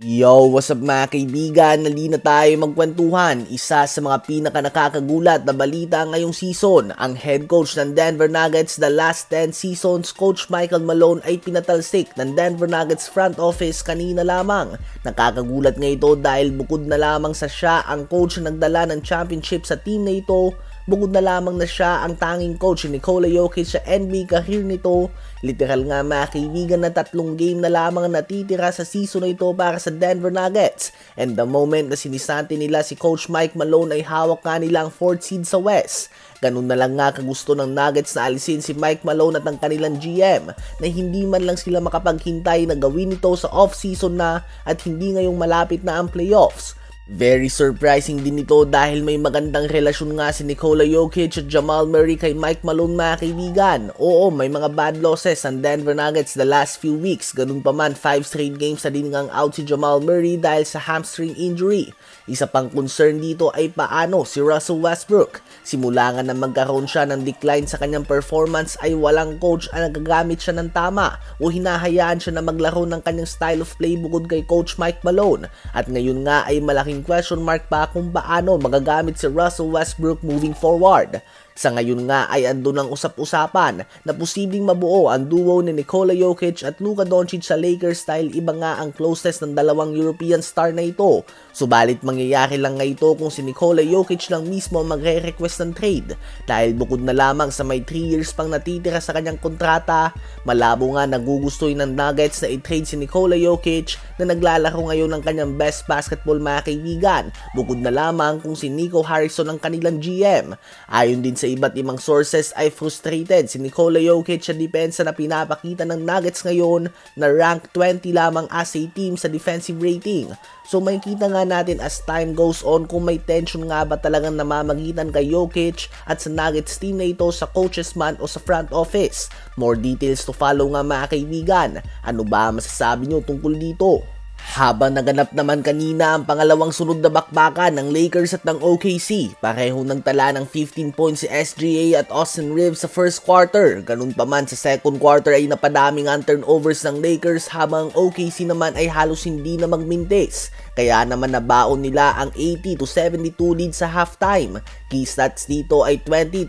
Yo, what's up mga kaibigan? Nali na tayo magkwentuhan. Isa sa mga pinaka-nakakagulat na balita ngayong season, ang head coach ng Denver Nuggets the last 10 seasons, Coach Michael Malone ay pinatalsik ng Denver Nuggets front office kanina lamang. Nakakagulat nga ito dahil bukod na lamang sa siya ang coach na nagdala ng championship sa team na ito, bukod na lamang na siya ang tanging coach ni Nikola Jokic sa NBA career nito. Literal nga mga kaibigan na 3 game na lamang natitira sa season na ito para sa Denver Nuggets. And the moment na sinisante nila si Coach Mike Malone ay hawak nga nila ang 4th seed sa West. Ganun na lang nga kagusto ng Nuggets na alisin si Mike Malone at ang kanilang GM na hindi man lang sila makapaghintay na gawin ito sa off-season na at hindi ngayong malapit na ang playoffs. Very surprising din ito dahil may magandang relasyon nga si Nikola Jokic at Jamal Murray kay Mike Malone mga kaibigan. Oo, may mga bad losses ang Denver Nuggets the last few weeks. Ganun pa man, 5 straight games na din ngang out si Jamal Murray dahil sa hamstring injury. Isa pang concern dito ay paano si Russell Westbrook. Simula nga na magkaroon siya ng decline sa kanyang performance ay walang coach ang nagagamit siya ng tama o hinahayaan siya na maglaro ng kanyang style of play bukod kay Coach Mike Malone. At ngayon nga ay malaking question mark pa kung paano magagamit si Russell Westbrook moving forward. Sa ngayon nga ay andun ang usap-usapan na posibleng mabuo ang duo ni Nikola Jokic at Luka Doncic sa Lakers dahil iba nga ang closeness ng dalawang European star na ito. Subalit mangyayari lang nga ito kung si Nikola Jokic lang mismo magre-request ng trade dahil bukod na lamang sa may 3 years pang natitira sa kanyang kontrata, malabo nga nagugustoy ng Nuggets na i-trade si Nikola Jokic na naglalaro ngayon ng kanyang best basketball mga kaibigan, bukod na lamang kung si Nico Harrison ang kanilang GM. Ayon din sa iba't ibang sources ay frustrated si Nikola Jokic sa depensa na pinapakita ng Nuggets ngayon na rank 20 lamang as a team sa defensive rating. So makikita nga natin as time goes on kung may tension nga ba talagang namamagitan kay Jokic at sa Nuggets team na ito sa coaches man o sa front office. More details to follow nga mga kaibigan. Ano ba masasabi nyo tungkol dito? Habang naganap naman kanina ang pangalawang sunod na bakbakan ng Lakers at ng OKC, pareho nagtala ng 15 points si SGA at Austin Reeves sa first quarter. Ganun pa man sa second quarter ay napadaming ang turnovers ng Lakers habang OKC naman ay halos hindi na magmintis. Kaya naman nabaon nila ang 80-72 lead sa halftime. Key stats dito ay 20-0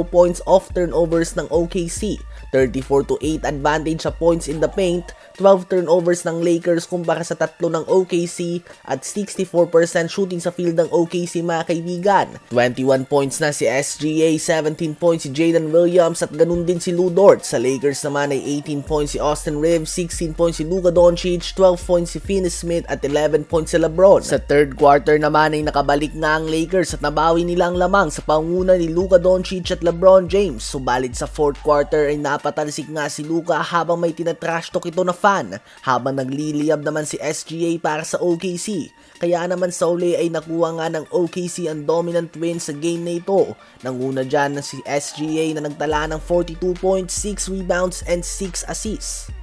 points off turnovers ng OKC, 34-8 advantage sa points in the paint, 12 turnovers ng Lakers kumpara sa 3 ng OKC at 64% shooting sa field ng OKC mga kaibigan. 21 points na si SGA, 17 points si Jalen Williams at ganun din si Lu Dort. Sa Lakers naman ay 18 points si Austin Reeves, 16 points si Luka Doncic, 12 points si Finney-Smith at 11 points si LeBron. Sa third quarter naman ay nakabalik nga ang Lakers at nabawi nila ang lamang sa panguna ni Luka Doncic at LeBron James. Subalit sa fourth quarter ay napatalsik nga si Luka habang may tinatrash talk ito na fan, habang nagliliyab naman si SGA para sa OKC. Kaya naman sa uli ay nakuha nga ng OKC ang dominant win sa game na ito. Nanguna dyan na si SGA na nagtala ng 42 points, 6 rebounds and 6 assists.